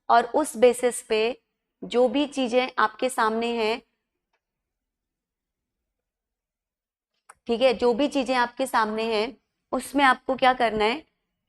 और उस बेसिस पे जो भी चीजें आपके सामने हैं, ठीक है, जो भी चीजें आपके सामने हैं उसमें आपको क्या करना है,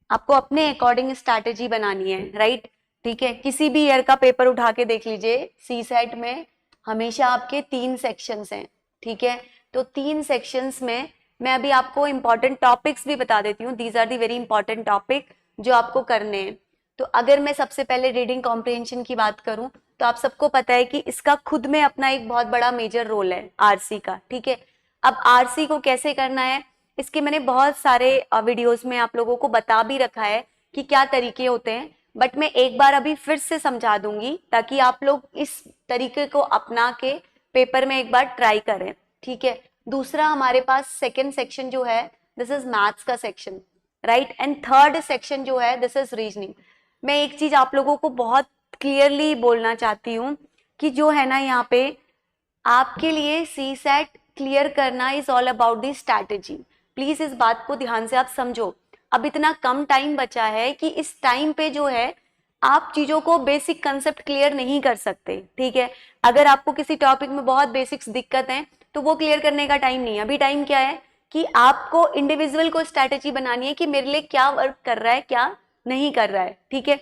आपको अपने अकॉर्डिंग स्ट्रैटेजी बनानी है, राइट। ठीक है, किसी भी ईयर का पेपर उठा के देख लीजिए, सी सेट में हमेशा आपके 3 सेक्शंस हैं, ठीक है। तो 3 सेक्शंस में मैं अभी आपको इंपॉर्टेंट टॉपिक्स भी बता देती हूँ, these are the very important topic जो आपको करने हैं। तो अगर मैं सबसे पहले रीडिंग कॉम्प्रिहेंशन की बात करूं, तो आप सबको पता है कि इसका खुद में अपना एक बहुत बड़ा मेजर रोल है आरसी का, ठीक है। अब आरसी को कैसे करना है, इसके मैंने बहुत सारे वीडियोस में आप लोगों को बता भी रखा है कि क्या तरीके होते हैं, बट मैं एक बार अभी फिर से समझा दूंगी ताकि आप लोग इस तरीके को अपना के पेपर में एक बार ट्राई करें, ठीक है। दूसरा हमारे पास सेकेंड सेक्शन जो है, दिस इज मैथ्स का section, right. And third section जो है, दिस इज रीजनिंग। मैं एक चीज आप लोगों को बहुत क्लियरली बोलना चाहती हूँ कि जो है ना, यहाँ पे आपके लिए सी सेट क्लियर करना is all about the strategy. Please इस बात को ध्यान से आप समझो। अब इतना कम टाइम बचा है कि इस टाइम पे जो है आप चीजों को बेसिक कंसेप्ट क्लियर नहीं कर सकते, ठीक है। अगर आपको किसी टॉपिक में बहुत बेसिक्स दिक्कत है तो वो क्लियर करने का टाइम नहीं है। अभी टाइम क्या है कि आपको इंडिविजुअल को स्ट्रैटेजी बनानी है कि मेरे लिए क्या वर्क कर रहा है, क्या नहीं कर रहा है, ठीक है।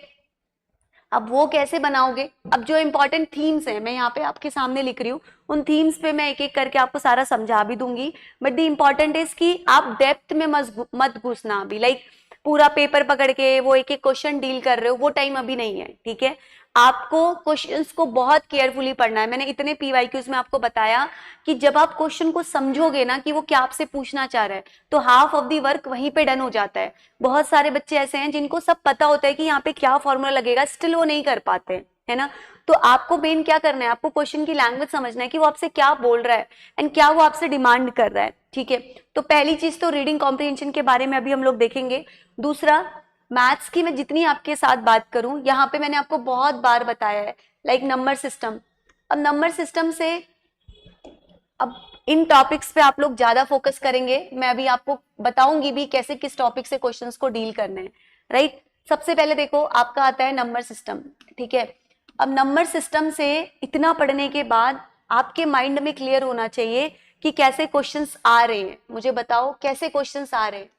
अब वो कैसे बनाओगे, अब जो इंपॉर्टेंट थीम्स हैं मैं यहाँ पे आपके सामने लिख रही हूँ, उन थीम्स पे मैं एक एक करके आपको सारा समझा भी दूंगी, बट द इम्पॉर्टेंट इज कि आप डेप्थ में मत घुसना अभी, लाइक पूरा पेपर पकड़ के वो एक एक क्वेश्चन डील कर रहे हो, वो टाइम अभी नहीं है, ठीक है। आपको क्वेश्चंस को बहुत केयरफुली पढ़ना है। मैंने इतने पीवाईक्यूज में आपको बताया कि जब आप क्वेश्चन को समझोगे ना कि वो क्या आपसे पूछना चाह रहा है, तो हाफ ऑफ दी वर्क वहीं पे डन हो जाता है। बहुत सारे बच्चे ऐसे हैं जिनको सब पता होता है कि यहाँ पे क्या फॉर्मूला लगेगा, स्टिल वो नहीं कर पाते, है ना। तो आपको मेन क्या करना है, आपको क्वेश्चन की लैंग्वेज समझना है कि वो आपसे क्या बोल रहा है एंड क्या वो आपसे डिमांड कर रहा है, ठीक है। तो पहली चीज तो रीडिंग कॉम्प्रिहेंशन के बारे में अभी हम लोग देखेंगे। दूसरा, मैथ्स की मैं जितनी आपके साथ बात करूं, यहाँ पे मैंने आपको बहुत बार बताया है, लाइक नंबर सिस्टम। अब नंबर सिस्टम से अब इन टॉपिक्स पे आप लोग ज्यादा फोकस करेंगे, मैं अभी आपको बताऊंगी भी कैसे किस टॉपिक से क्वेश्चंस को डील करने हैं, राइट। सबसे पहले देखो आपका आता है नंबर सिस्टम, ठीक है। अब नंबर सिस्टम से इतना पढ़ने के बाद आपके माइंड में क्लियर होना चाहिए कि कैसे क्वेश्चंस आ रहे हैं। मुझे बताओ कैसे क्वेश्चंस आ रहे हैं।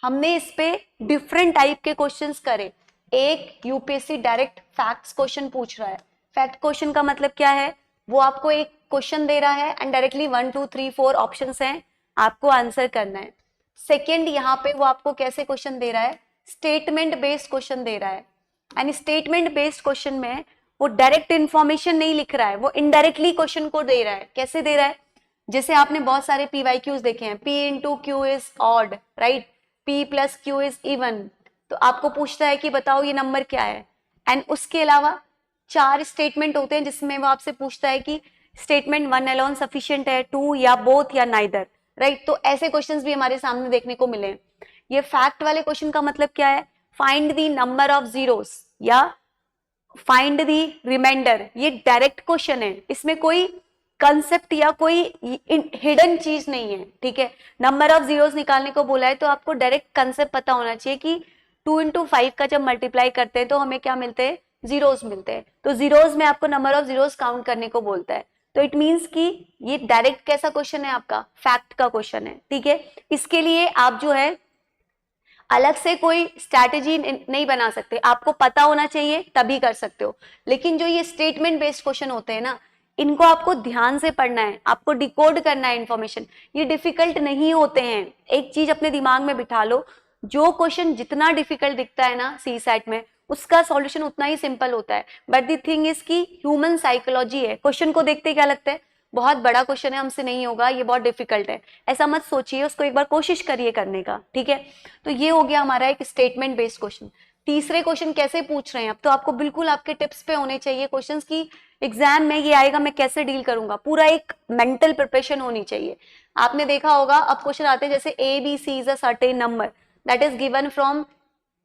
हमने इस पे डिफरेंट टाइप के क्वेश्चंस करे। एक यूपीएससी डायरेक्ट फैक्ट्स क्वेश्चन पूछ रहा है। फैक्ट क्वेश्चन का मतलब क्या है, वो आपको एक क्वेश्चन दे रहा है एंड डायरेक्टली 1 2 3 4 ऑप्शंस हैं, आपको आंसर करना है। सेकेंड, यहाँ पे वो आपको कैसे क्वेश्चन दे रहा है, स्टेटमेंट बेस्ड क्वेश्चन दे रहा है। एंड स्टेटमेंट बेस्ड क्वेश्चन में वो डायरेक्ट इंफॉर्मेशन नहीं लिख रहा है, वो इनडायरेक्टली क्वेश्चन को दे रहा है। कैसे दे रहा है, जैसे आपने बहुत सारे पीवाईक्यूज देखे हैं, P into Q is odd, right, P plus Q is even. तो आपको पूछता है कि बताओ ये नंबर क्या है। एंड उसके अलावा 4 स्टेटमेंट होते हैं जिसमें वो आपसे पूछता है कि स्टेटमेंट 1 अलोन सफिशिएंट है, 2 या बोथ या नाइदर, राइट। तो ऐसे क्वेश्चंस भी हमारे सामने देखने को मिले। ये फैक्ट वाले क्वेश्चन का मतलब क्या है, find the number of zeros या फाइंड दी रिमाइंडर, ये डायरेक्ट क्वेश्चन है, इसमें कोई कंसेप्ट या कोई हिडन चीज नहीं है, ठीक है। नंबर ऑफ जीरोस निकालने को बोला है तो आपको डायरेक्ट कंसेप्ट पता होना चाहिए कि 2 इंटू 5 का जब मल्टीप्लाई करते हैं तो हमें क्या मिलते हैं, जीरोस मिलते हैं। तो जीरोस में आपको नंबर ऑफ जीरोस काउंट करने को बोलता है। तो इट मीन्स कि ये डायरेक्ट कैसा क्वेश्चन है, आपका फैक्ट का क्वेश्चन है, ठीक है। इसके लिए आप जो है अलग से कोई स्ट्रैटेजी नहीं बना सकते, आपको पता होना चाहिए तभी कर सकते हो। लेकिन जो ये स्टेटमेंट बेस्ड क्वेश्चन होते हैं ना, इनको आपको ध्यान से पढ़ना है, आपको डिकोड करना है इन्फॉर्मेशन। ये डिफिकल्ट नहीं होते हैं, एक चीज अपने दिमाग में बिठा लो, जो क्वेश्चन जितना डिफिकल्ट दिखता है ना सी सेट में, उसका सॉल्यूशन उतना ही सिंपल होता है। बट द थिंग इज कि ह्यूमन साइकोलॉजी है, क्वेश्चन को देखते क्या लगता है, बहुत बड़ा क्वेश्चन है, हमसे नहीं होगा, ये बहुत डिफिकल्ट है, ऐसा मत सोचिए, उसको एक बार कोशिश करिए करने का, ठीक है। तो ये हो गया हमारा एक स्टेटमेंट बेस्ड क्वेश्चन। तीसरे क्वेश्चन कैसे पूछ रहे हैं, अब तो आपको बिल्कुल आपके टिप्स पे होने चाहिए क्वेश्चंस की, एग्जाम में ये आएगा मैं कैसे डील करूंगा, पूरा एक मेंटल प्रिपरेशन होनी चाहिए। आपने देखा होगा अब क्वेश्चन आते हैं जैसे A B C is a certain number that is given from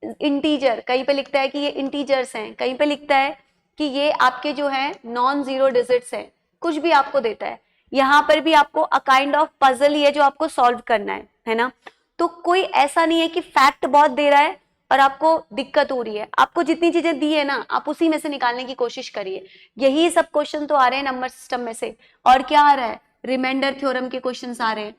integer, कहीं पे लिखता है कि ये इंटीजर्स हैं, कहीं पे लिखता है कि ये आपके जो है नॉन जीरो डिजिट्स हैं, कुछ भी आपको देता है। यहाँ पर भी आपको अ काइंड ऑफ पजल ही है जो आपको सॉल्व करना है ना। तो कोई ऐसा नहीं है कि फैक्ट बहुत दे रहा है और आपको दिक्कत हो रही है, आपको जितनी चीजें दी है ना आप उसी में से निकालने की कोशिश करिए। यही सब क्वेश्चन तो आ रहे हैं नंबर सिस्टम में से, और क्या आ रहा है, रिमाइंडर थ्योरम के क्वेश्चंस आ रहे हैं।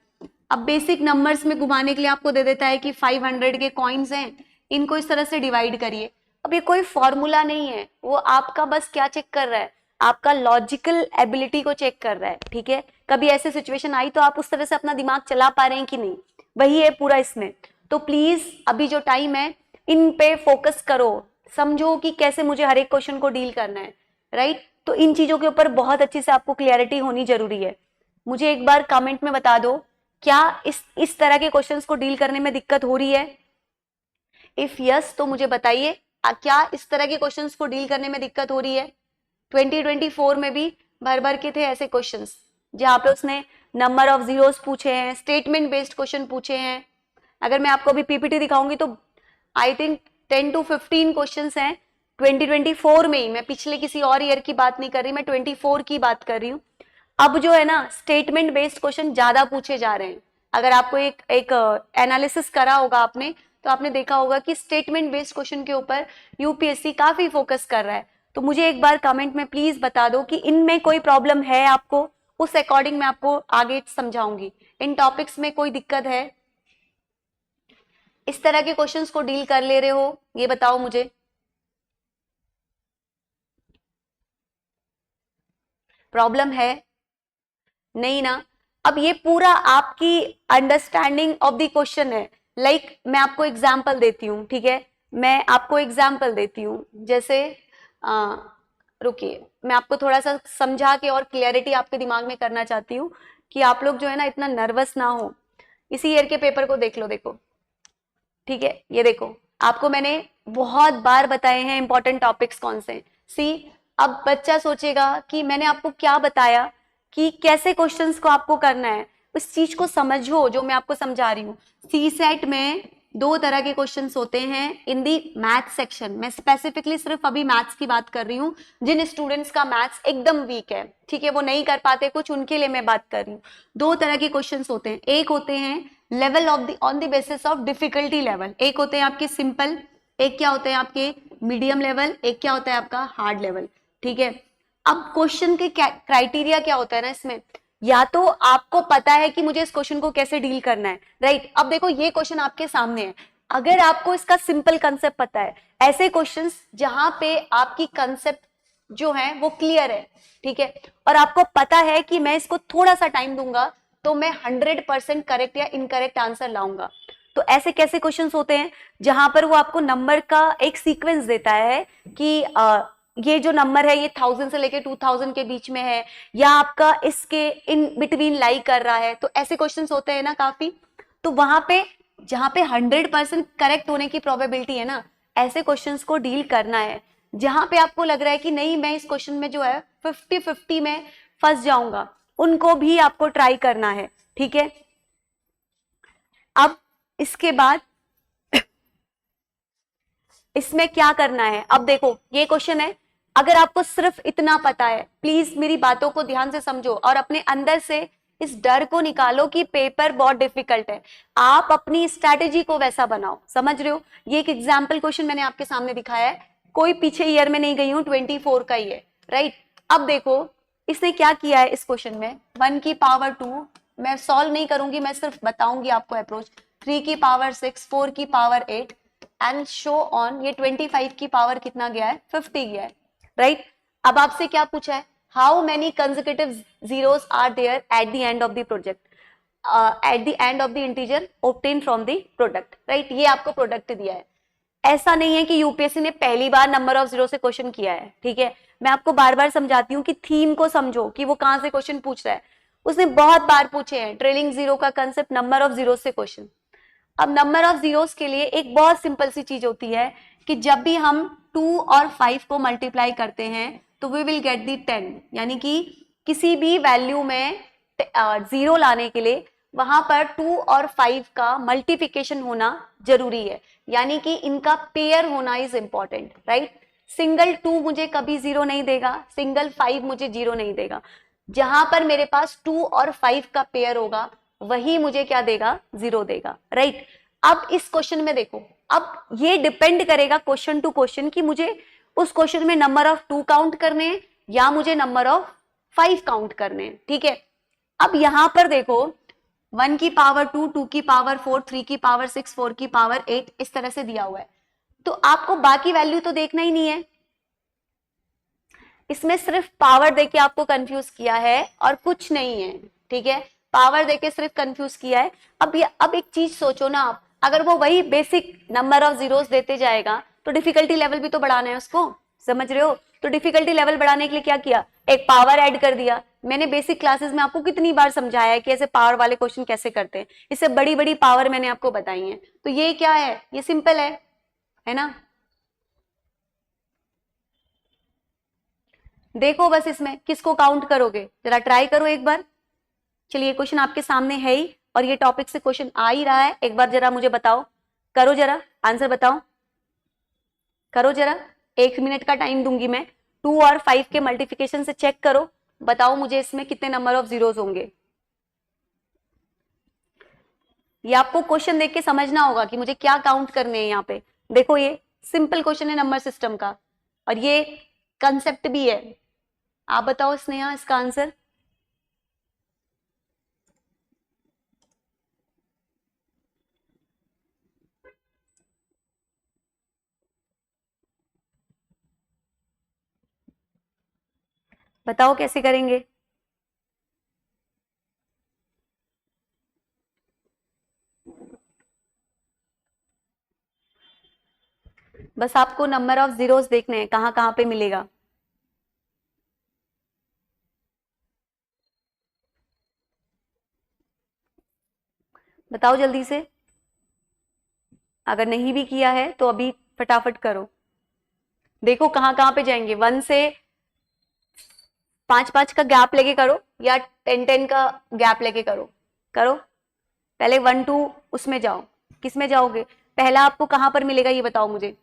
अब बेसिक नंबर्स में घुमाने के लिए आपको दे देता है कि 500 के कॉइन्स हैं, इनको इस तरह से डिवाइड करिए। अब ये कोई फॉर्मूला नहीं है, वो आपका बस क्या चेक कर रहा है, आपका लॉजिकल एबिलिटी को चेक कर रहा है, ठीक है। कभी ऐसे सिचुएशन आई तो आप उस तरह से अपना दिमाग चला पा रहे हैं कि नहीं, वही है पूरा इसमें। तो प्लीज अभी जो टाइम है इन पे फोकस करो, समझो कि कैसे मुझे हर एक क्वेश्चन को डील करना है, राइट। तो इन चीजों के ऊपर बहुत अच्छे से आपको क्लियरिटी होनी जरूरी है। मुझे एक बार कमेंट में बता दो, क्या इस तरह के क्वेश्चंस को डील करने में दिक्कत हो रही है? इफ यस तो मुझे बताइए, क्या इस तरह के क्वेश्चंस को डील करने में दिक्कत हो रही है? 2024 में भी भर भर के थे ऐसे क्वेश्चंस जहां पे उसने नंबर ऑफ जीरोस पूछे हैं, स्टेटमेंट बेस्ड क्वेश्चन पूछे हैं। अगर मैं आपको अभी पीपीटी दिखाऊंगी तो आई थिंक 10 to 15 क्वेश्चंस हैं 2024 में ही। मैं पिछले किसी और ईयर की बात नहीं कर रही, मैं 24 की बात कर रही हूँ। अब जो है ना स्टेटमेंट बेस्ड क्वेश्चन ज्यादा पूछे जा रहे हैं। अगर आपको एक एनालिसिस करा होगा आपने, तो आपने देखा होगा कि स्टेटमेंट बेस्ड क्वेश्चन के ऊपर यूपीएससी काफी फोकस कर रहा है। तो मुझे एक बार कमेंट में प्लीज बता दो कि इनमें कोई प्रॉब्लम है आपको, उस अकॉर्डिंग मैं आपको आगे समझाऊंगी। इन टॉपिक्स में कोई दिक्कत है? इस तरह के क्वेश्चंस को डील कर ले रहे हो, ये बताओ मुझे। प्रॉब्लम है? नहीं ना। अब ये पूरा आपकी अंडरस्टैंडिंग ऑफ द क्वेश्चन है। लाइक मैं आपको एग्जांपल देती हूँ, ठीक है, मैं आपको एग्जांपल देती हूँ। जैसे रुकिए, मैं आपको थोड़ा सा समझा के और क्लियरिटी आपके दिमाग में करना चाहती हूँ कि आप लोग जो है ना इतना नर्वस ना हो। इसी ईयर के पेपर को देख लो, देखो, ठीक है, ये देखो, आपको मैंने बहुत बार बताए हैं इंपॉर्टेंट टॉपिक्स कौन से। सी, अब बच्चा सोचेगा कि मैंने आपको क्या बताया, कि कैसे क्वेश्चंस को आपको करना है, उस चीज को समझो जो मैं आपको समझा रही हूँ। सी सेट में 2 तरह के क्वेश्चंस होते हैं इन दी मैथ सेक्शन। मैं स्पेसिफिकली सिर्फ अभी मैथ्स की बात कर रही हूँ, जिन स्टूडेंट्स का मैथ्स एकदम वीक है, ठीक है, वो नहीं कर पाते कुछ, उनके लिए मैं बात कर रही हूँ। 2 तरह के क्वेश्चंस होते हैं, एक होते हैं level of the on the basis of difficulty level, एक होते हैं आपके सिंपल, एक क्या होते हैं आपके मीडियम लेवल, एक क्या होता है आपका हार्ड लेवल, ठीक है। अब क्वेश्चन के क्राइटेरिया क्या होता है ना इसमें, या तो आपको पता है कि मुझे इस क्वेश्चन को कैसे डील करना है, राइट। अब देखो ये क्वेश्चन आपके सामने है, अगर आपको इसका सिंपल कंसेप्ट पता है, ऐसे क्वेश्चंस जहां पे आपकी कंसेप्ट जो है वो क्लियर है, ठीक है, और आपको पता है कि मैं इसको थोड़ा सा टाइम दूंगा तो मैं 100% करेक्ट या इनकरेक्ट आंसर लाऊंगा। तो ऐसे कैसे क्वेश्चंस होते हैं जहां पर वो आपको नंबर का एक सीक्वेंस देता है कि ये जो नंबर है ये 1000 से लेके 2000 के बीच में है, या आपका इसके इन बिटवीन लाई कर रहा है। तो ऐसे क्वेश्चंस होते हैं ना काफी। तो वहां पे जहां पे 100% करेक्ट होने की प्रोबेबिलिटी है ना, ऐसे क्वेश्चंस को डील करना है। जहां पे आपको लग रहा है कि नहीं मैं इस क्वेश्चन में जो है 50-50 में फंस जाऊंगा, उनको भी आपको ट्राई करना है, ठीक है। अब इसके बाद इसमें क्या करना है, अब देखो ये क्वेश्चन है, अगर आपको सिर्फ इतना पता है, प्लीज मेरी बातों को ध्यान से समझो और अपने अंदर से इस डर को निकालो कि पेपर बहुत डिफिकल्ट है। आप अपनी स्ट्रैटेजी को वैसा बनाओ, समझ रहे हो। ये एक एग्जाम्पल क्वेश्चन मैंने आपके सामने दिखाया है, कोई पीछे ईयर में नहीं गई हूं, 24 का ही है, राइट। अब देखो इसने क्या किया है इस क्वेश्चन में, 1 की पावर 2, मैं सॉल्व नहीं करूंगी, मैं सिर्फ बताऊंगी आपको अप्रोच, 3 की पावर 6, 4 की पावर 8 एंड शो ऑन। ये 25 की पावर कितना गया है, 50 गया है, राइट। अब आपसे क्या पूछा है, how many consecutive zeros are there at the end of the project, at the end of the integer obtain from the product, right. ये आपको प्रोडक्ट दिया है। ऐसा नहीं है कि यूपीएससी ने पहली बार नंबर ऑफ जीरो से क्वेश्चन किया है, ठीक है। मैं आपको बार बार समझाती हूँ कि थीम को समझो कि वो कहां से क्वेश्चन पूछ रहा है। उसने बहुत बार पूछे हैं ट्रेलिंग जीरो का कंसेप्ट, नंबर ऑफ जीरो से क्वेश्चन। अब नंबर ऑफ जीरोस के लिए एक बहुत सिंपल सी चीज होती है कि जब भी हम 2 और 5 को मल्टीप्लाई करते हैं तो वी विल गेट दी 10, यानी कि किसी भी वैल्यू में 0 लाने के लिए वहां पर 2 और 5 का मल्टीप्लिकेशन होना जरूरी है, यानी कि इनका पेयर होना इज इंपॉर्टेंट, राइट। सिंगल 2 मुझे कभी 0 नहीं देगा, सिंगल 5 मुझे 0 नहीं देगा। जहां पर मेरे पास 2 और 5 का पेयर होगा वही मुझे क्या देगा, 0 देगा, राइट। अब इस क्वेश्चन में देखो, अब ये डिपेंड करेगा क्वेश्चन टू क्वेश्चन कि मुझे उस क्वेश्चन में नंबर ऑफ 2 काउंट करने हैं या मुझे नंबर ऑफ 5 काउंट करने हैं, ठीक है। अब यहां पर देखो 1 की पावर 2, 2 की पावर 4, 3 की पावर 6, 4 की पावर 8 इस तरह से दिया हुआ है, तो आपको बाकी वैल्यू तो देखना ही नहीं है। इसमें सिर्फ पावर देके आपको कंफ्यूज किया है और कुछ नहीं है, ठीक है। पावर देके सिर्फ कंफ्यूज किया है। अब एक चीज सोचो ना आप, अगर वो वही बेसिक नंबर ऑफ जीरोस देते जाएगा तो डिफिकल्टी लेवल भी तो बढ़ाना है उसको, समझ रहे हो। तो डिफिकल्टी लेवल बढ़ाने के लिए क्या किया, एक पावर ऐड कर दिया। मैंने बेसिक क्लासेस में आपको कितनी बार समझाया है कि ऐसे पावर वाले क्वेश्चन कैसे करते हैं, इससे बड़ी बड़ी पावर मैंने आपको बताई है। तो ये क्या है, ये सिंपल है ना। देखो बस इसमें किसको काउंट करोगे, जरा ट्राई करो एक बार। चलिए क्वेश्चन आपके सामने है ही और ये टॉपिक से क्वेश्चन आ ही रहा है, एक बार जरा मुझे बताओ, करो जरा आंसर बताओ, करो जरा। 1 मिनट का टाइम दूंगी मैं। 2 और 5 के मल्टीप्लिकेशन से चेक करो, बताओ मुझे इसमें कितने नंबर ऑफ जीरोस होंगे। ये आपको क्वेश्चन देख के समझना होगा कि मुझे क्या काउंट करने हैं यहाँ पे। देखो ये सिंपल क्वेश्चन है नंबर सिस्टम का और ये कंसेप्ट भी है। आप बताओ स्नेहा इसका आंसर। बताओ कैसे करेंगे। बस आपको नंबर ऑफ जीरोस देखने हैं कहां कहां पे मिलेगा। बताओ जल्दी से, अगर नहीं भी किया है तो अभी फटाफट करो। देखो कहां कहां पे जाएंगे, 1 से 5-5 का गैप लेके करो या 10-10 का गैप लेके करो। करो पहले 1-2 उसमें जाओ। किसमें जाओगे, पहला आपको कहां पर मिलेगा ये बताओ मुझे।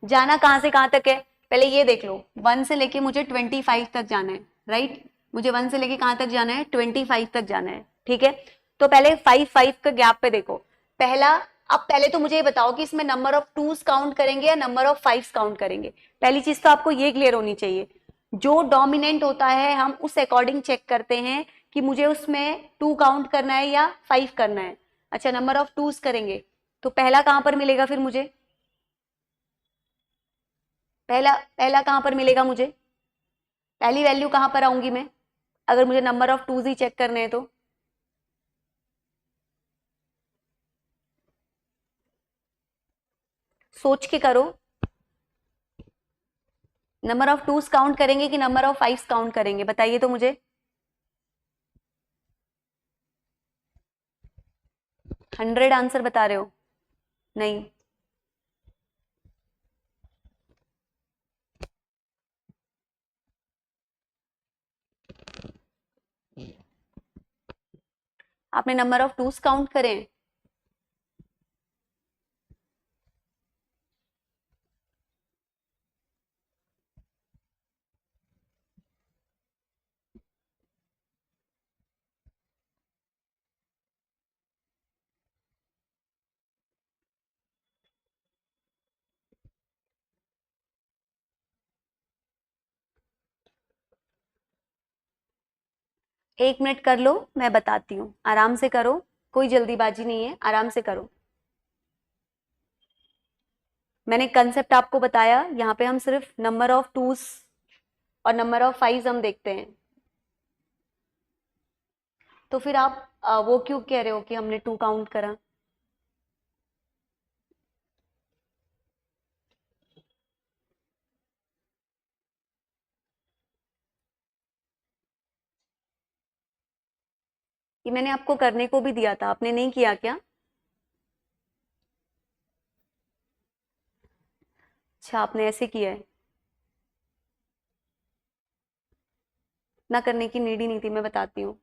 जाना कहां से कहां तक है, पहले ये देख लो। 1 से लेके मुझे 25 तक जाना है, राइट। मुझे 1 से लेके कहां तक जाना है, 25 तक जाना है, ठीक है। तो पहले 5-5 का गैप पे देखो पहला। अब पहले तो मुझे ये बताओ कि इसमें नंबर ऑफ 2s काउंट करेंगे या नंबर ऑफ 5s काउंट करेंगे। पहली चीज तो आपको ये क्लियर होनी चाहिए, जो डोमिनेंट होता है हम उस अकॉर्डिंग चेक करते हैं कि मुझे उसमें 2 काउंट करना है या 5 करना है। अच्छा नंबर ऑफ 2s करेंगे तो पहला कहां पर मिलेगा फिर मुझे, पहला पहला कहां पर मिलेगा मुझे, पहली वैल्यू कहां पर आऊंगी मैं, अगर मुझे number of 2s he check करने हैं तो। सोच के करो, नंबर ऑफ 2s काउंट करेंगे कि नंबर ऑफ 5s काउंट करेंगे, बताइए तो मुझे। 100 आंसर बता रहे हो, नहीं। आपने नंबर ऑफ 2s काउंट करें, एक मिनट कर लो, मैं बताती हूँ, आराम से करो, कोई जल्दीबाजी नहीं है, आराम से करो। मैंने कंसेप्ट आपको बताया, यहाँ पे हम सिर्फ नंबर ऑफ 2s और नंबर ऑफ 5s हम देखते हैं। तो फिर आप वो क्यों कह रहे हो कि हमने 2 काउंट करा। ये मैंने आपको करने को भी दिया था, आपने नहीं किया क्या। अच्छा आपने ऐसे किया है, ना करने की नीड ही नहीं थी, मैं बताती हूँ,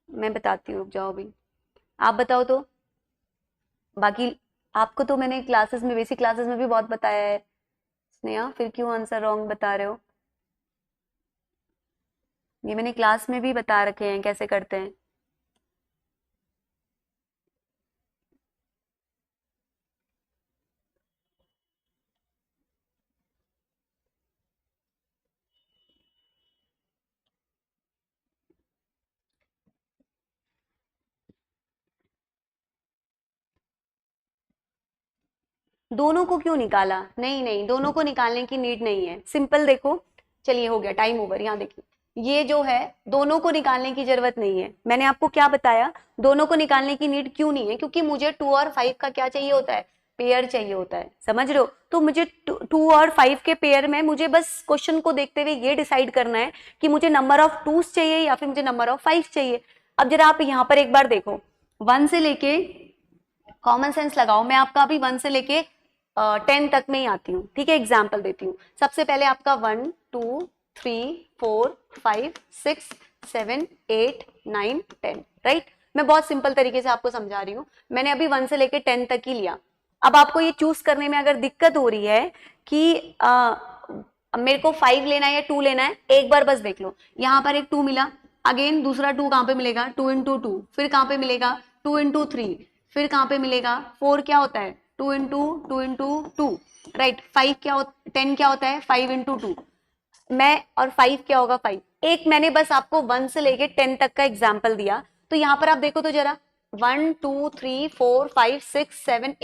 मैं बताती हूँ, रुक जाओ अभी। आप बताओ तो, बाकी आपको तो मैंने क्लासेस में, बेसिक क्लासेस में भी बहुत बताया है स्नेहा, फिर क्यों आंसर रॉन्ग बता रहे हो। ये मैंने क्लास में भी बता रखे हैं कैसे करते हैं। दोनों को क्यों निकाला? नहीं नहीं, दोनों को निकालने की नीड नहीं है, सिंपल देखो। चलिए हो गया, टाइम ओवर। यहाँ देखिए, ये जो है दोनों को निकालने की जरूरत नहीं है। मैंने आपको क्या बताया, दोनों को निकालने की नीड क्यों नहीं है? क्योंकि मुझे 2 और 5 का क्या चाहिए होता है? पेयर चाहिए होता है, समझ रहे हो? तो मुझे 2 और 5 के पेयर में मुझे बस क्वेश्चन को देखते हुए ये डिसाइड करना है कि मुझे नंबर ऑफ 2s चाहिए या फिर मुझे नंबर ऑफ 5 चाहिए। अब जरा आप यहाँ पर एक बार देखो, 1 से लेके, कॉमन सेंस लगाओ, मैं आपका अभी 1 से लेके 10 तक में ही आती हूँ, ठीक है? एग्जाम्पल देती हूँ। सबसे पहले आपका 1 2 3 4 5 6 7 8 9 10, राइट? मैं बहुत सिंपल तरीके से आपको समझा रही हूँ। मैंने अभी 1 से लेके 10 तक ही लिया। अब आपको ये चूज करने में अगर दिक्कत हो रही है कि मेरे को 5 लेना है या 2 लेना है, एक बार बस देख लो। यहाँ पर एक 2 मिला, अगेन दूसरा 2 कहाँ पे मिलेगा? 2 इंटू 2। फिर कहाँ पे मिलेगा? 2 इंटू 3। फिर कहाँ पे मिलेगा? 4 क्या होता है? 2 इंटू 2 इंटू 2, राइट? 5 क्या होता, 10 क्या होता है? 5 इंटू 2। मैं और 5 क्या होगा? 5। एक मैंने बस आपको 1 से लेके 10 तक का एग्जाम्पल दिया। तो यहाँ पर आप देखो तो जरा, 1 2 3 4 5 6 7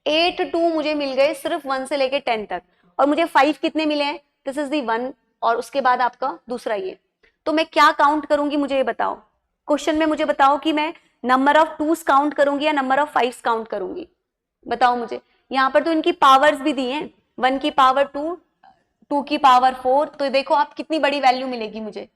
8 2 मुझे मिल गए सिर्फ 1 से लेके 10 तक। और मुझे 5 कितने मिले हैं? दिस इज दी 1, और उसके बाद आपका दूसरा ये। तो मैं क्या काउंट करूंगी, मुझे ये बताओ। क्वेश्चन में मुझे बताओ कि मैं नंबर ऑफ 2s काउंट करूंगी या नंबर ऑफ 5s काउंट करूंगी, बताओ मुझे। यहाँ पर तो इनकी पावर्स भी दी हैं, 1 की पावर 2, 2 की पावर 4। तो देखो आप कितनी बड़ी वैल्यू मिलेगी मुझे।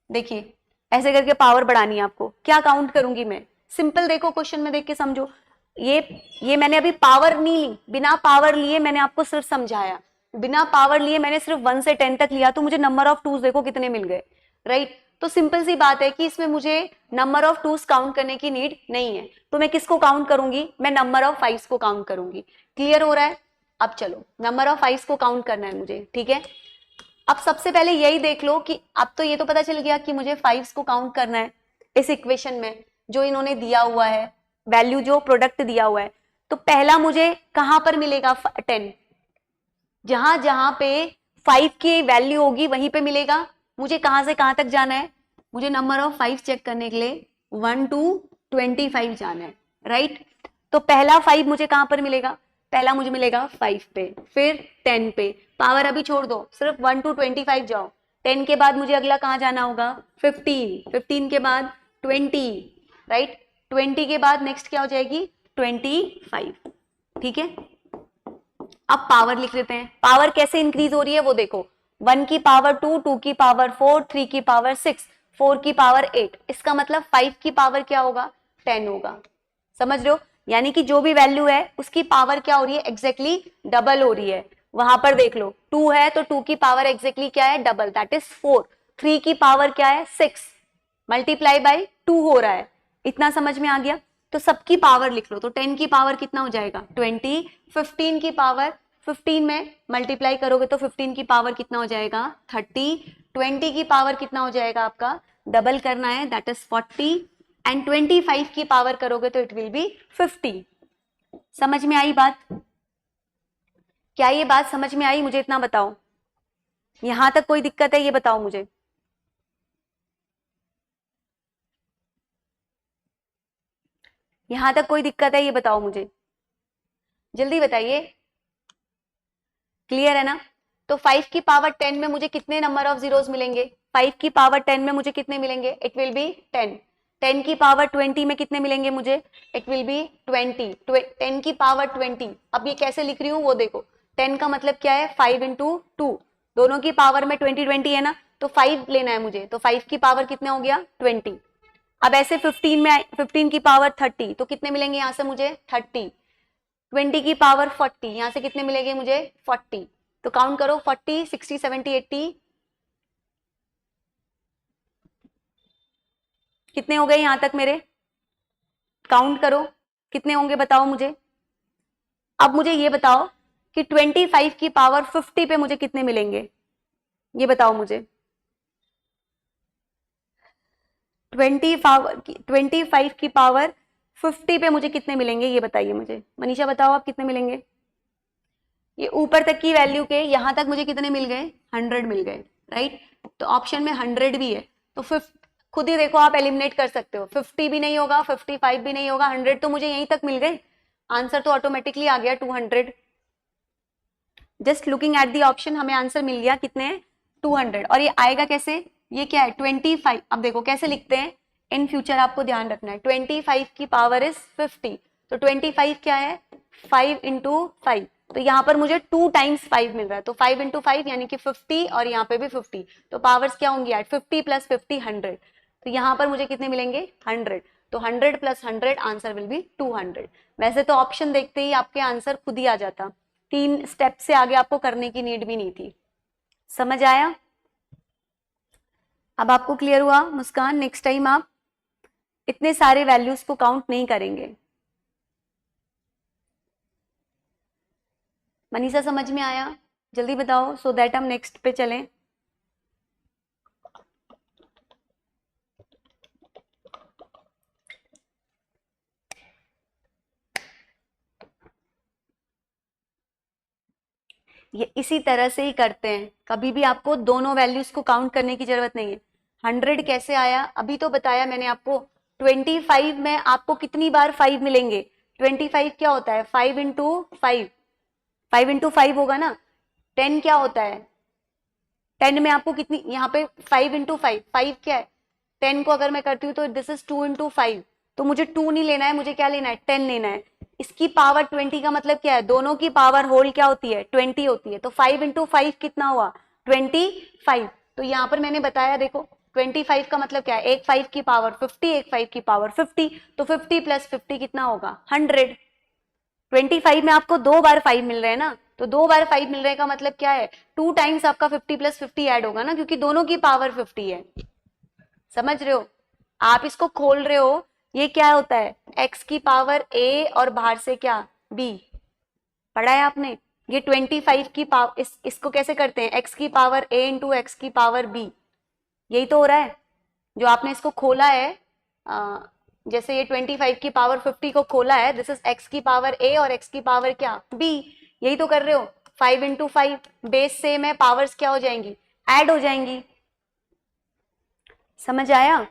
देखिए ऐसे करके पावर बढ़ानी है आपको। क्या काउंट करूंगी मैं? सिंपल देखो, क्वेश्चन में देख के समझो। ये मैंने अभी पावर नहीं ली, बिना पावर लिए मैंने आपको सिर्फ समझाया। बिना पावर लिए मैंने सिर्फ 1 से 10 तक लिया, तो मुझे नंबर ऑफ 2s देखो कितने मिल गए, राइट? तो सिंपल सी बात है कि इसमें मुझे नंबर ऑफ 2s काउंट करने की नीड नहीं है। तो मैं किसको काउंट करूंगी? मैं नंबर ऑफ 5s को काउंट करूंगी। क्लियर हो रहा है? अब चलो, नंबर ऑफ 5s को काउंट करना है मुझे, ठीक है? अब सबसे पहले यही देख लो कि अब तो ये तो पता चल गया कि मुझे 5s को काउंट करना है इस इक्वेशन में जो इन्होंने दिया हुआ है, वैल्यू जो प्रोडक्ट दिया हुआ है। तो पहला मुझे कहां पर मिलेगा? 10। जहां जहां पे 5 की वैल्यू होगी वहीं पे मिलेगा। मुझे कहां से कहां तक जाना है? मुझे नंबर ऑफ 5 चेक करने के लिए 1 to 25 जाना है, राइट? तो पहला 5 मुझे कहां पर मिलेगा? पहला मुझे मिलेगा 5 पे, फिर 10 पे। पावर अभी छोड़ दो, सिर्फ 1 to 25 जाओ। 10 के बाद मुझे अगला कहां जाना होगा? 15। 15 के बाद 20, राइट? 20 के बाद नेक्स्ट क्या हो जाएगी? 25, ठीक है? अब पावर लिख लेते हैं। पावर कैसे इंक्रीज हो रही है वो देखो, 1 की पावर 2, 2 की पावर 4, 3 की पावर 6, 4 की पावर 8। इसका मतलब 5 की पावर क्या होगा? 10 होगा। समझ रहे हो? यानी कि जो भी वैल्यू है उसकी पावर क्या हो रही है? एग्जैक्टली डबल हो रही है। वहां पर देख लो, 2 है तो 2 की पावर एग्जैक्टली क्या है? Double, that is 4। 3 की पावर क्या है? 6, मल्टीप्लाई बाय 2 हो रहा है। इतना समझ में आ गया? तो सबकी पावर लिख लो। तो 10 की पावर कितना हो जाएगा? 20। 15 की पावर, 15 में मल्टीप्लाई करोगे तो 15 की पावर कितना हो जाएगा? 30। 20 की पावर कितना हो जाएगा आपका? डबल करना है, दैट इज 40। एंड 25 की पावर करोगे तो इट विल बी 50। समझ में आई बात? क्या ये बात समझ में आई? मुझे इतना बताओ। यहां तक कोई दिक्कत है? ये बताओ मुझे। यहां तक कोई दिक्कत है? ये बताओ मुझे, जल्दी बताइए। क्लियर है ना? तो 5 की पावर 10 में मुझे कितने नंबर ऑफ जीरोस मिलेंगे? 5 की पावर 10 में मुझे कितने मिलेंगे? It will be 10। 10 की पावर 20 में कितने मिलेंगे मुझे? It will be 20। 10 की पावर 20। अब ये कैसे लिख रही हूँ वो देखो। 10 का मतलब क्या है? 5 इंटू 2। दोनों की पावर में 20 है ना, तो 5 लेना है मुझे। तो 5 की पावर कितना हो गया? 20। अब ऐसे 15 में 15 की पावर 30, तो कितने मिलेंगे यहां से मुझे? 30। 20 की पावर 40, यहां से कितने मिलेंगे मुझे? 40। तो काउंट करो, 40 60 70 80 कितने हो गए यहां तक मेरे? काउंट करो कितने होंगे, बताओ मुझे। अब मुझे ये बताओ कि 25 की पावर 50 पे मुझे कितने मिलेंगे? ये बताओ मुझे। 25 की पावर 50 पे मुझे कितने मिलेंगे? ये बताइए मुझे। मनीषा बताओ आप कितने मिलेंगे? ये ऊपर तक की वैल्यू के यहां तक मुझे कितने मिल गए? 100 मिल गए, राइट? तो ऑप्शन में 100 भी है, तो खुद ही देखो आप एलिमिनेट कर सकते हो। 50 भी नहीं होगा, 55 भी नहीं होगा, 100 तो मुझे यहीं तक मिल गए। आंसर तो ऑटोमेटिकली आ गया 200। Just looking at the option हमें आंसर मिल गया कितने हैं 200। और ये आएगा कैसे, ये क्या है 25। अब देखो कैसे लिखते हैं इन फ्यूचर, आपको ध्यान रखना है 25 की पावर इज 50, तो 25 क्या है 5 इंटू 5, तो यहाँ पर मुझे 2 टाइम्स 5 मिल रहा है, तो 5 इंटू 5 यानी कि 50 और यहाँ पे भी 50, तो पावर्स क्या होंगी एट 50 प्लस 50 100, तो यहाँ पर मुझे कितने मिलेंगे 100, तो 100 प्लस 100 आंसर विल बी 200। वैसे तो ऑप्शन देखते ही आपके आंसर खुद ही आ जाता, 3 स्टेप से आगे आपको करने की नीड भी नहीं थी। समझ आया? अब आपको क्लियर हुआ मुस्कान? नेक्स्ट टाइम आप इतने सारे वैल्यूज को काउंट नहीं करेंगे। मनीषा समझ में आया? जल्दी बताओ सो दैट हम नेक्स्ट पे चलें। ये इसी तरह से ही करते हैं, कभी भी आपको दोनों वैल्यूज को काउंट करने की जरूरत नहीं है। 100 कैसे आया अभी तो बताया मैंने आपको। 25 में आपको कितनी बार 5 मिलेंगे, 25 क्या होता है 5 इंटू 5, 5 इंटू 5 होगा ना। 10 क्या होता है 10 में आपको कितनी, यहाँ पे 5 इंटू 5, 5 क्या है 10 को अगर मैं करती हूँ तो दिस इज 2 इंटू 5, तो मुझे 2 नहीं लेना है, मुझे क्या लेना है 10 लेना है। इसकी पावर 20 का मतलब क्या है, दोनों की पावर होल क्या होती है 20 होती है, तो 5 इंटू 5 कितना हुआ 25। तो यहाँ पर मैंने बताया देखो 25 का मतलब क्या है, एक 5 की पावर 50, एक 5 की पावर 50, तो 50 प्लस 50 कितना होगा 100। 25 में आपको 2 बार 5 मिल रहे हैं ना, तो 2 बार 5 मिल रहे का मतलब क्या है 2 टाइम्स आपका 50 प्लस 50 ऐड होगा ना, क्योंकि दोनों की पावर 50 है। समझ रहे हो? आप इसको खोल रहे हो, ये क्या होता है x की पावर a और बाहर से क्या b, पढ़ा है आपने। ये 25 की पावर इसको कैसे करते हैं x की पावर a इंटू एक्स की पावर b, यही तो हो रहा है जो आपने इसको खोला है। जैसे ये 25 की पावर 50 को खोला है, दिस इज x की पावर a और x की पावर क्या b, यही तो कर रहे हो। 5 इंटू 5 बेस सेम है, पावर्स क्या हो जाएंगी ऐड हो जाएंगी। समझ आया?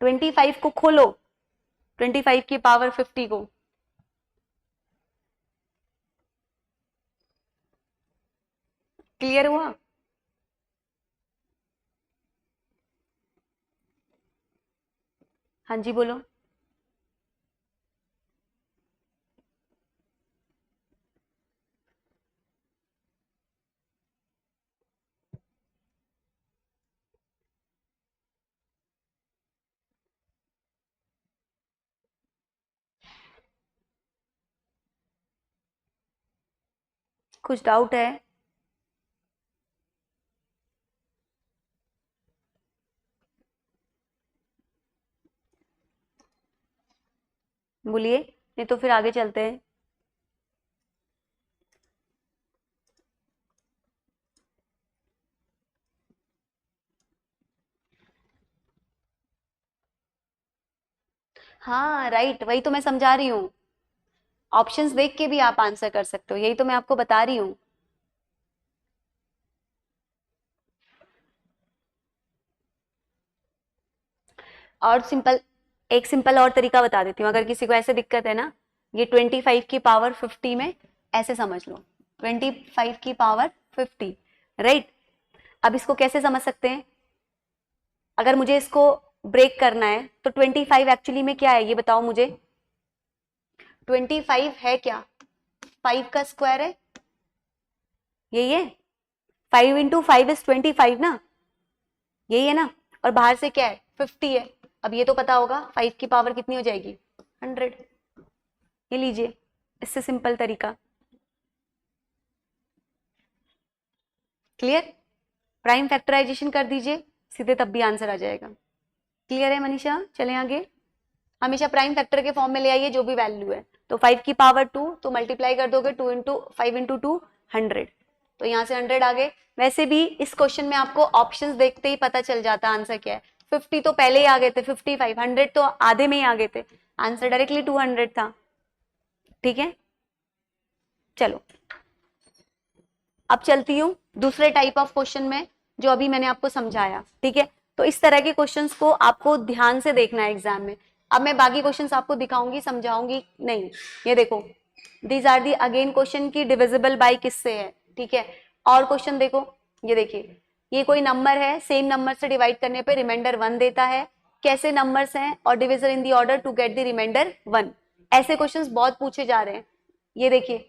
25 को खोलो, 25 की पावर 50 को, क्लियर हुआ? हाँ जी बोलो। कुछ डाउट है? बोलिए, नहीं तो फिर आगे चलते हैं। हाँ राइट, वही तो मैं समझा रही हूँ, ऑप्शंस देख के भी आप आंसर कर सकते हो, यही तो मैं आपको बता रही हूँ। और सिंपल, एक सिंपल और तरीका बता देती हूँ, अगर किसी को ऐसे दिक्कत है ना, ये 25 की पावर 50 में ऐसे समझ लो, 25 की पावर 50, राइट। अब इसको कैसे समझ सकते हैं, अगर मुझे इसको ब्रेक करना है तो 25 एक्चुअली में क्या है ये बताओ मुझे। 25 है क्या, 5 का स्क्वायर है, यही है। 5 इंटू 5 इज 25 ना, यही है ना। और बाहर से क्या है 50 है। अब ये तो पता होगा 5 की पावर कितनी हो जाएगी 100, ये लीजिए, इससे सिंपल तरीका। क्लियर? प्राइम फैक्टराइजेशन कर दीजिए सीधे, तब भी आंसर आ जाएगा। क्लियर है मनीषा? चलें आगे। हमेशा प्राइम फैक्टर के फॉर्म में ले आइए जो भी वैल्यू है, तो 5 की पावर 2 तो मल्टीप्लाई कर दोगे 2 इंटू 5 इंटू 2 100, तो यहाँ से 100 आ गए। वैसे भी इस क्वेश्चन में आपको ऑप्शंस देखते ही पता चल जाता आंसर क्या है। 50 तो पहले ही आ गए थे, 55, 100 तो आधे में ही आ गए थे, आंसर डायरेक्टली 200 था। ठीक है, चलो अब चलती हूँ दूसरे टाइप ऑफ क्वेश्चन में जो अभी मैंने आपको समझाया। ठीक है, तो इस तरह के क्वेश्चंस को आपको ध्यान से देखना है एग्जाम में। अब मैं बाकी क्वेश्चंस आपको दिखाऊंगी, समझाऊंगी नहीं। ये देखो these are the again question की डिविजिबल बाय किससे है, ठीक है। और क्वेश्चन देखो, ये देखिए, ये कोई नंबर है, सेम नंबर से डिवाइड करने पे रिमाइंडर 1 देता है, कैसे नंबर्स हैं और division in the order to get the remainder 1। ऐसे क्वेश्चंस बहुत पूछे जा रहे हैं। ये देखिए,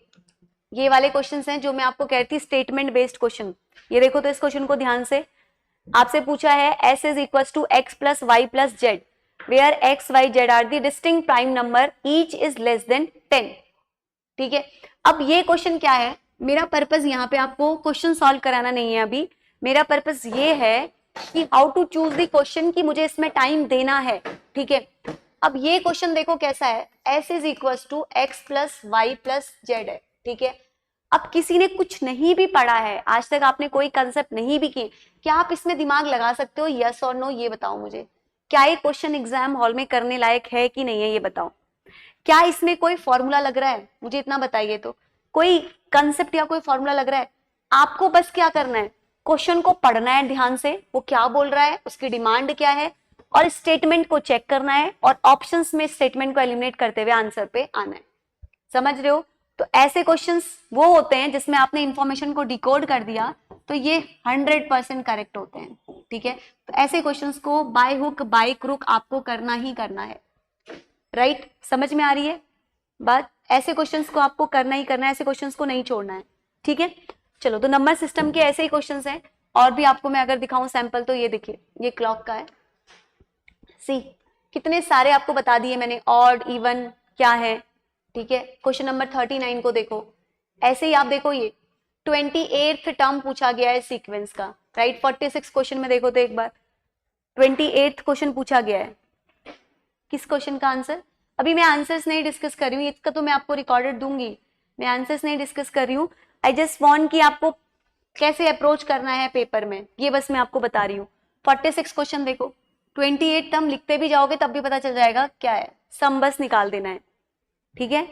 ये वाले क्वेश्चंस हैं जो मैं आपको कहती थी स्टेटमेंट बेस्ड क्वेश्चन। ये देखो तो इस क्वेश्चन को ध्यान से, आपसे पूछा है s is equal to x plus y plus z where x y z are the distinct prime number each is less than 10, ठीक है। अब ये क्वेश्चन क्या है, मेरा पर्पस यहाँ पे आपको क्वेश्चन सॉल्व कराना नहीं है अभी, मेरा पर्पस ये है कि how to choose the question, कि मुझे इसमें टाइम देना है, ठीक है। अब ये क्वेश्चन देखो कैसा है, s is equal to x plus y plus z है, ठीक है। अब किसी ने कुछ नहीं भी पढ़ा है, आज तक आपने कोई कंसेप्ट नहीं भी किए, क्या आप इसमें दिमाग लगा सकते हो, यस और नो, ये बताओ मुझे। क्या ये क्वेश्चन एग्जाम हॉल में करने लायक है कि नहीं है, ये बताओ। क्या इसमें कोई फॉर्मूला लग रहा है, मुझे इतना बताइए तो, कोई कंसेप्ट या कोई फॉर्मूला लग रहा है। आपको बस क्या करना है, क्वेश्चन को पढ़ना है ध्यान से, वो क्या बोल रहा है, उसकी डिमांड क्या है, और स्टेटमेंट को चेक करना है, और ऑप्शंस में स्टेटमेंट को एलिमिनेट करते हुए आंसर पे आना है। समझ रहे हो? तो ऐसे क्वेश्चंस वो होते हैं जिसमें आपने इंफॉर्मेशन को डिकोड कर दिया, तो ये 100% करेक्ट होते हैं, ठीक है। तो ऐसे क्वेश्चंस को बाय हुक बाय क्रुक आपको करना ही करना है, राइट। समझ में आ रही है बात? ऐसे क्वेश्चंस को आपको करना ही करना है, ऐसे क्वेश्चंस को नहीं छोड़ना है, ठीक है। चलो, तो नंबर सिस्टम के ऐसे ही क्वेश्चंस हैं, और भी आपको मैं अगर दिखाऊं सैंपल, तो ये देखिए, ये क्लॉक का है, सी कितने सारे आपको बता दिए मैंने, ऑड इवन क्या है, ठीक है। क्वेश्चन नंबर 39 को देखो, ऐसे ही आप देखो, ये 28th टर्म पूछा गया है सीक्वेंस का, राइट। 46 क्वेश्चन में देखो तो एक बार 28th क्वेश्चन पूछा गया है, किस क्वेश्चन का आंसर, अभी मैं आंसर्स नहीं डिस्कस कर रही हूँ, इसका तो मैं आपको रिकॉर्डेड दूंगी, मैं आंसर्स नहीं डिस्कस कर रही हूँ। आई जस्ट वांट कि आपको कैसे अप्रोच करना है पेपर में, ये बस मैं आपको बता रही हूँ। 46 क्वेश्चन देखो, 28 टर्म लिखते भी जाओगे तब भी पता चल जाएगा क्या है, सम बस निकाल देना है, ठीक है,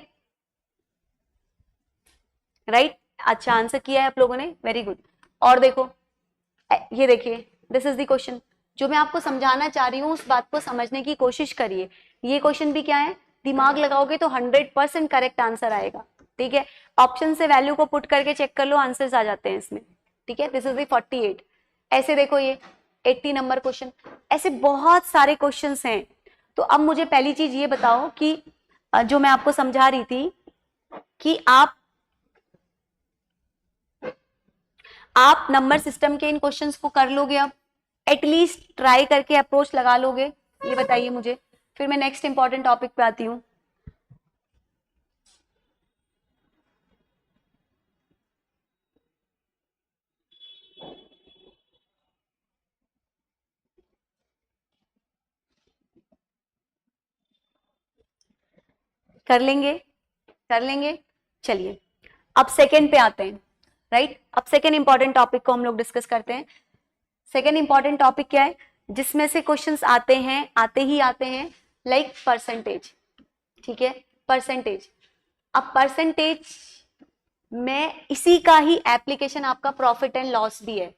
राइट। अच्छा आंसर किया है आप लोगों ने, वेरी गुड। और देखो, ये देखिए, दिस इज द क्वेश्चन, जो मैं आपको समझाना चाह रही हूँ उस बात को समझने की कोशिश करिए। ये क्वेश्चन भी क्या है, दिमाग लगाओगे तो 100% करेक्ट आंसर आएगा, ठीक है। ऑप्शन से वैल्यू को पुट करके चेक कर लो, आंसर्स आ जाते हैं इसमें, ठीक है। This is the 48। ऐसे देखो, ये 80 नंबर क्वेश्चन, ऐसे बहुत सारे क्वेश्चंस हैं। तो अब मुझे पहली चीज ये बताओ कि जो मैं आपको समझा रही थी कि आप नंबर सिस्टम के इन क्वेश्चंस को कर लोगे, अब एटलीस्ट ट्राई करके अप्रोच लगा लोगे, ये बताइए मुझे, फिर मैं नेक्स्ट इंपॉर्टेंट टॉपिक पे आती हूँ। कर लेंगे, कर लेंगे, चलिए अब सेकेंड पे आते हैं, राइट। अब सेकेंड इंपॉर्टेंट टॉपिक को हम लोग डिस्कस करते हैं। सेकेंड इंपॉर्टेंट टॉपिक क्या है, जिसमें से क्वेश्चंस आते हैं, आते ही आते हैं, लाइक परसेंटेज, ठीक है, परसेंटेज। अब परसेंटेज में इसी का ही एप्लीकेशन आपका प्रॉफिट एंड लॉस भी है,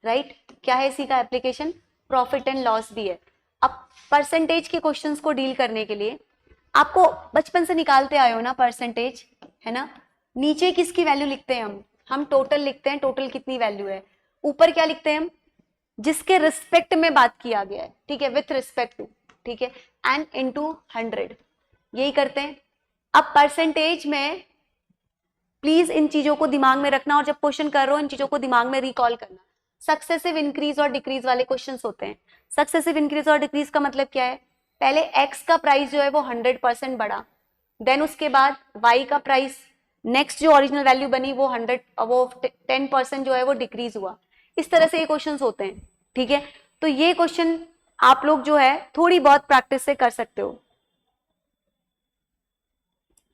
राइट। क्या है इसी का एप्लीकेशन, प्रॉफिट एंड लॉस भी है। अब परसेंटेज के क्वेश्चंस को डील करने के लिए आपको बचपन से निकालते आए हो ना परसेंटेज, है ना। नीचे किसकी वैल्यू लिखते हैं हम टोटल लिखते हैं, टोटल कितनी वैल्यू है। ऊपर क्या लिखते हैं हम, जिसके रिस्पेक्ट में बात किया गया है, ठीक है, विथ रिस्पेक्ट टू, ठीक है, एंड इनटू 100, यही करते हैं। अब परसेंटेज में प्लीज इन चीजों को दिमाग में रखना, और जब क्वेश्चन कर रहे हो इन चीजों को दिमाग में रिकॉल करना। सक्सेसिव इंक्रीज और डिक्रीज वाले क्वेश्चंस होते हैं। सक्सेसिव इंक्रीज और डिक्रीज का मतलब क्या है, पहले एक्स का प्राइस जो है वो 100% बढ़ा, देन उसके बाद वाई का प्राइस, नेक्स्ट जो ओरिजिनल वैल्यू बनी वो 10% जो है वो डिक्रीज हुआ। इस तरह से ये क्वेश्चंस होते हैं, ठीक है। तो ये क्वेश्चन आप लोग जो है थोड़ी बहुत प्रैक्टिस से कर सकते हो,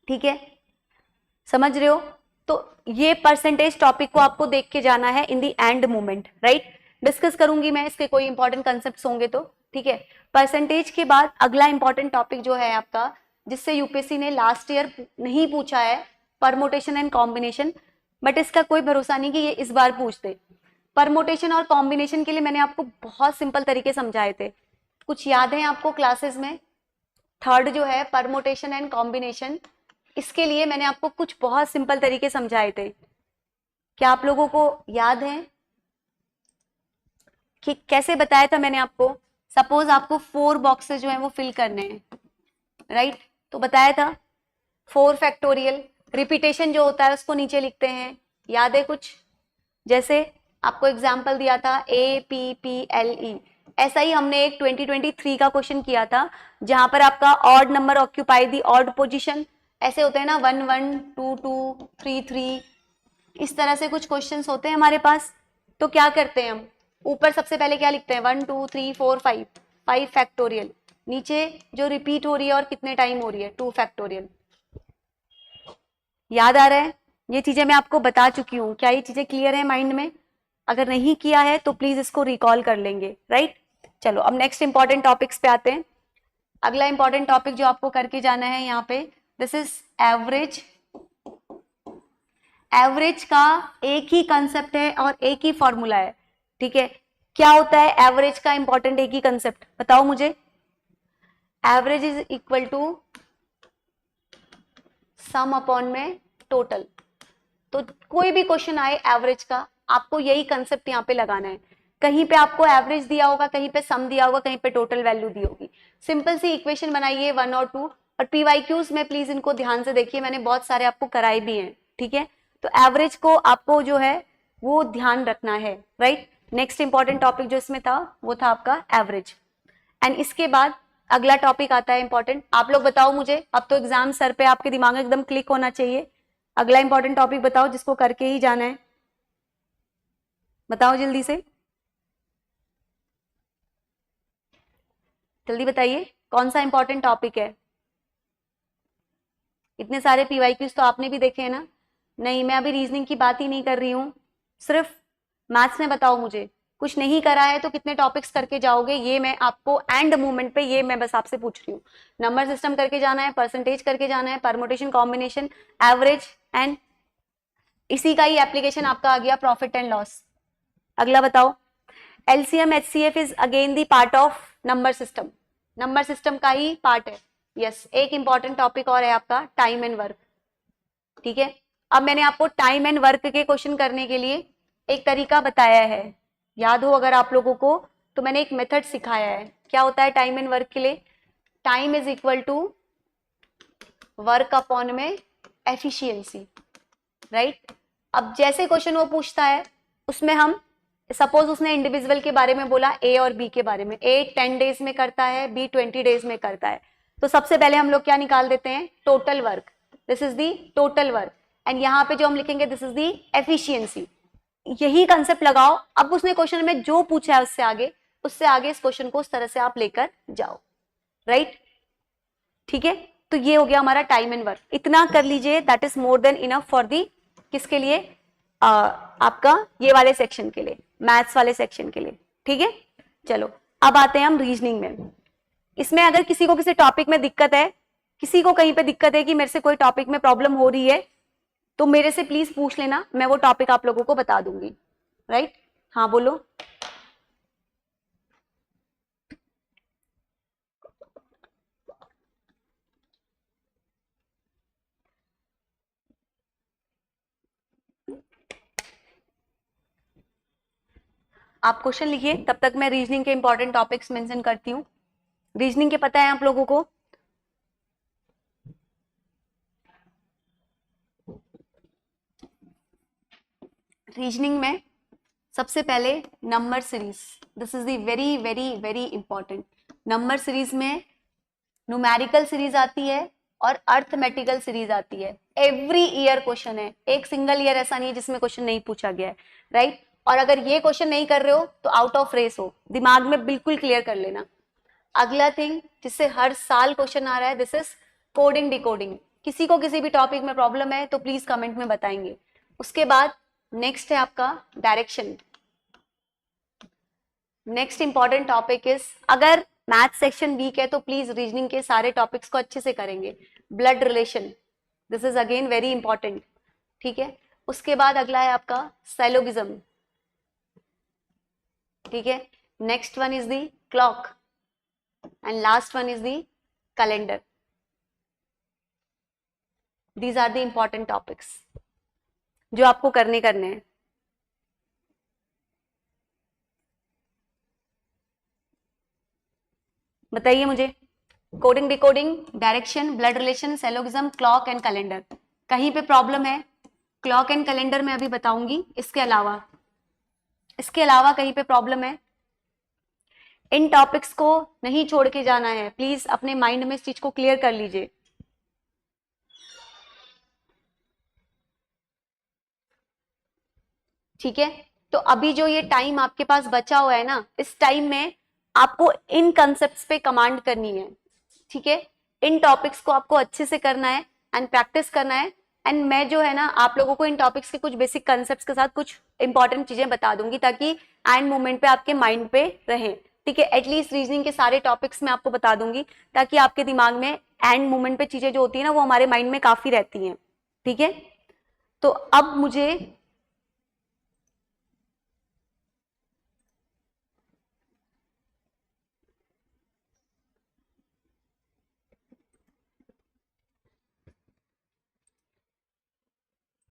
ठीक है, समझ रहे हो। तो ये परसेंटेज टॉपिक को आपको देख के जाना है इन दी एंड मोमेंट, राइट। डिस्कस करूंगी मैं, इसके कोई इंपॉर्टेंट कंसेप्ट होंगे तो, ठीक है। परसेंटेज के बाद अगला इंपॉर्टेंट टॉपिक जो है आपका, जिससे यूपीएससी ने लास्ट ईयर नहीं पूछा है, परमोटेशन एंड कॉम्बिनेशन, बट इसका कोई भरोसा नहीं कि ये इस बार पूछ दे। परमोटेशन और कॉम्बिनेशन के लिए मैंने आपको बहुत सिंपल तरीके समझाए थे, कुछ याद है आपको क्लासेस में। थर्ड जो है परमोटेशन एंड कॉम्बिनेशन, इसके लिए मैंने आपको कुछ बहुत सिंपल तरीके समझाए थे, क्या आप लोगों को याद है कि कैसे बताया था मैंने आपको? सपोज आपको 4 बॉक्सेस जो है वो फिल करने हैं, राइट? तो बताया था 4 फैक्टोरियल, रिपीटेशन जो होता है उसको नीचे लिखते हैं, याद है कुछ? जैसे आपको एग्जाम्पल दिया था APPLE, ऐसा ही हमने एक 2023 का क्वेश्चन किया था जहां पर आपका odd number occupy the odd position, ऐसे होते हैं ना, 1 1 2 2 3 3, इस तरह से कुछ क्वेश्चंस होते हैं हमारे पास। तो क्या करते हैं हम, ऊपर सबसे पहले क्या लिखते हैं, 1 2 3 4 5, 5 फैक्टोरियल, नीचे जो रिपीट हो रही है और कितने टाइम हो रही है, 2 फैक्टोरियल। याद आ रहा है? ये चीजें मैं आपको बता चुकी हूँ, क्या ये चीजें क्लियर है माइंड में? अगर नहीं किया है तो प्लीज इसको रिकॉल कर लेंगे, राइट? चलो अब नेक्स्ट इंपॉर्टेंट टॉपिक्स पे आते हैं। अगला इंपॉर्टेंट टॉपिक जो आपको करके जाना है यहाँ पे, दिस इज एवरेज। एवरेज का एक ही कंसेप्ट है और एक ही फॉर्मूला है, ठीक है? क्या होता है एवरेज का इंपॉर्टेंट एक ही कंसेप्ट, बताओ मुझे। Average is equal to sum upon में टोटल। तो कोई भी क्वेश्चन आए एवरेज का, आपको यही कंसेप्ट यहाँ पे लगाना है। कहीं पे आपको एवरेज दिया होगा, कहीं पे सम दिया होगा, कहीं पे टोटल वैल्यू दी होगी। सिंपल सी इक्वेशन बनाइए 1 और 2, और पीवाईक्यूज में प्लीज इनको ध्यान से देखिए, मैंने बहुत सारे आपको कराए भी हैं, ठीक है? तो एवरेज को आपको जो है वो ध्यान रखना है, राइट? नेक्स्ट इंपॉर्टेंट टॉपिक जो इसमें था वो था आपका एवरेज। एंड इसके बाद अगला टॉपिक आता है इंपॉर्टेंट, आप लोग बताओ मुझे, अब तो एग्जाम सर पे आपके दिमाग में एकदम क्लिक होना चाहिए। अगला इंपॉर्टेंट टॉपिक बताओ जिसको करके ही जाना है, बताओ जल्दी से, जल्दी बताइए कौन सा इंपॉर्टेंट टॉपिक है? इतने सारे पीवाईक्यूज तो आपने भी देखे हैं ना? नहीं, मैं अभी रीजनिंग की बात ही नहीं कर रही हूं, सिर्फ मैथ्स में बताओ मुझे। कुछ नहीं करा है तो कितने टॉपिक्स करके जाओगे, ये मैं आपको एंड मोमेंट पे, ये मैं बस आपसे पूछ रही हूँ। नंबर सिस्टम करके जाना है, परसेंटेज करके जाना है, परमुटेशन, कॉम्बिनेशन, एवरेज, एंड इसी का ही एप्लीकेशन आपका आ गया प्रॉफिट एंड लॉस। अगला बताओ। LCM HCF is again the part of number system, number system का ही पार्ट है। यस, एक इंपॉर्टेंट टॉपिक और है आपका टाइम एंड वर्क, ठीक है? अब मैंने आपको टाइम एंड वर्क के क्वेश्चन करने के लिए एक तरीका बताया है, याद हो अगर आप लोगों को, तो मैंने एक मेथड सिखाया है। क्या होता है टाइम एंड वर्क के लिए? Time is equal to work upon में एफिशिएंसी, राइट? अब जैसे क्वेश्चन वो पूछता है उसमें हम, सपोज उसने इंडिविजुअल के बारे में बोला, ए और बी के बारे में, ए 10 डेज में करता है, बी 20 डेज में करता है, तो सबसे पहले हम लोग क्या निकाल देते हैं, total work, this is the total work, and यहाँ पे जो हम लिखेंगे दिस इज दी एफिशिएंसी। यही कंसेप्ट लगाओ, अब उसने क्वेश्चन में जो पूछा है उससे आगे इस क्वेश्चन को उस तरह से आप लेकर जाओ, राइट? ठीक है, तो ये हो गया हमारा टाइम एंड वर्क, इतना कर लीजिए, that is more than enough for the, किसके लिए? आपका ये वाले सेक्शन के लिए, मैथ्स वाले सेक्शन के लिए, ठीक है? चलो अब आते हैं हम रीजनिंग में। इसमें अगर किसी को किसी टॉपिक में दिक्कत है, किसी को कहीं पे दिक्कत है कि मेरे से कोई टॉपिक में प्रॉब्लम हो रही है, तो मेरे से प्लीज पूछ लेना, मैं वो टॉपिक आप लोगों को बता दूंगी, राइट? हाँ बोलो। आप क्वेश्चन लिखिए, तब तक मैं रीजनिंग के इंपॉर्टेंट टॉपिक्स मेंशन करती हूँ। रीजनिंग के पता है आप लोगों को? रीजनिंग में सबसे पहले number series, this is the very very very important. Number series में न्यूमेरिकल सीरीज आती है और अर्थमेटिकल सीरीज आती है, एवरी ईयर क्वेश्चन है, एक सिंगल ईयर ऐसा नहीं है जिसमें क्वेश्चन नहीं पूछा गया है, राइट? और अगर ये क्वेश्चन नहीं कर रहे हो तो आउट ऑफ रेस हो, दिमाग में बिल्कुल क्लियर कर लेना। अगला थिंग जिससे हर साल क्वेश्चन आ रहा है, दिस इज कोडिंग डिकोडिंग। किसी को किसी भी टॉपिक में प्रॉब्लम है तो प्लीज कमेंट में बताएंगे। उसके बाद नेक्स्ट है आपका direction. Next important topic is, अगर मैथ सेक्शन वीक है तो प्लीज रीजनिंग के सारे टॉपिक्स को अच्छे से करेंगे। Blood relation, this is again very important, ठीक है? उसके बाद अगला है आपका सैलोगिज्म, ठीक है? Next one is the clock and last one is the calendar. These are the important topics जो आपको करने हैं। बताइए मुझे, coding, decoding, direction, blood relation, syllogism, clock and calendar, कहीं पे प्रॉब्लम है? क्लॉक एंड कैलेंडर में अभी बताऊंगी, इसके अलावा कहीं पे प्रॉब्लम है? इन टॉपिक्स को नहीं छोड़ के जाना है, प्लीज अपने माइंड में इस चीज को क्लियर कर लीजिए। ठीक है, तो अभी जो ये टाइम आपके पास बचा हुआ है ना, इस टाइम में आपको इन कंसेप्ट्स पे कमांड करनी है। ठीक है, इन टॉपिक्स को आपको अच्छे से करना है एंड प्रैक्टिस करना है। एंड मैं जो है ना आप लोगों को इन टॉपिक्स के कुछ बेसिक कंसेप्ट्स के साथ कुछ इंपॉर्टेंट चीजें बता दूंगी ताकि एंड मोमेंट पे आपके माइंड पे रहे। ठीक है, एटलीस्ट रीजनिंग के सारे टॉपिक्स मैं आपको बता दूंगी ताकि आपके दिमाग में एंड मोमेंट पे चीजें जो होती है ना वो हमारे माइंड में काफी रहती हैं। ठीक है, तो अब मुझे